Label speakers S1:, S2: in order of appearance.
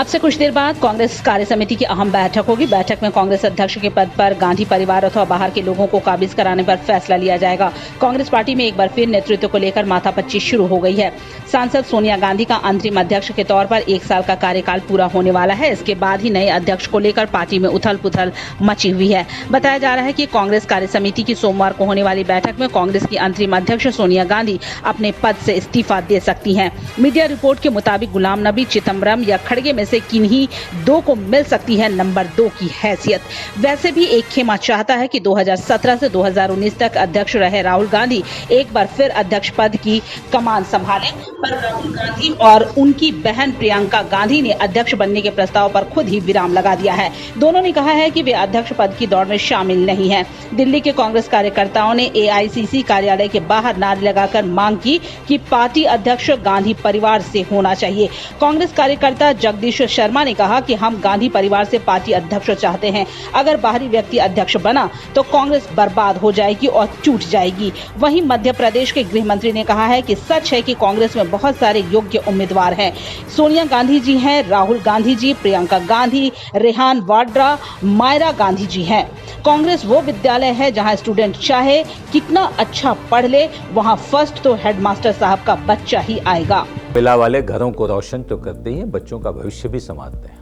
S1: अब से कुछ देर बाद कांग्रेस कार्य समिति की अहम बैठक होगी। बैठक में कांग्रेस अध्यक्ष के पद पर गांधी परिवार अथवा बाहर के लोगों को काबिज कराने पर फैसला लिया जाएगा। कांग्रेस पार्टी में एक बार फिर नेतृत्व को लेकर माथापच्ची शुरू हो गई है। सांसद सोनिया गांधी का अंतरिम अध्यक्ष के तौर पर 1 साल का कार्यकाल पूरा होने वाला है। इसके बाद ही नए अध्यक्ष को लेकर पार्टी में उथल पुथल मची हुई है। बताया जा रहा है कि कांग्रेस कार्य समिति की सोमवार को होने वाली बैठक में कांग्रेस की अंतरिम अध्यक्ष सोनिया गांधी अपने पद से इस्तीफा दे सकती हैं। मीडिया रिपोर्ट के मुताबिक गुलाम नबी, चिदंबरम या खड़गे में से किन्हीं 2 को मिल सकती है नंबर 2 की हैसियत। वैसे भी एक खेमा चाहता है कि 2017 से 2019 तक अध्यक्ष रहे राहुल गांधी एक बार फिर अध्यक्ष पद की कमान संभालें, पर राहुल गांधी और उनकी बहन प्रियंका गांधी ने अध्यक्ष बनने के प्रस्ताव पर खुद ही विराम लगा दिया है। दोनों ने कहा है कि वे अध्यक्ष पद की दौड़ में शामिल नहीं हैं। दिल्ली के कांग्रेस कार्यकर्ताओं ने एआईसीसी कार्यालय के बाहर नारे लगाकर मांग की कि पार्टी अध्यक्ष गांधी परिवार से होना चाहिए। कांग्रेस कार्यकर्ता जगदीश शर्मा ने कहा कि हम गांधी परिवार से पार्टी अध्यक्ष चाहते हैं। अगर बाहरी व्यक्ति अध्यक्ष बना तो कांग्रेस बर्बाद हो जाएगी और टूट जाएगी। वहीं मध्य प्रदेश के गृह मंत्री ने कहा है कि सच है कि कांग्रेस में बहुत सारे योग्य उम्मीदवार हैं। सोनिया गांधी जी हैं, राहुल गांधी जी, प्रियंका गांधी, रेहान वाड्रा, मायरा गांधी जी हैं। कांग्रेस वो विद्यालय है जहां स्टूडेंट चाहे कितना अच्छा पढ़ ले, वहां फर्स्ट तो हेडमास्टर साहब का बच्चा ही आएगा।
S2: महिला वाले घरों को रोशन तो करते ही हैं, बच्चों का भविष्य भी संवारते हैं।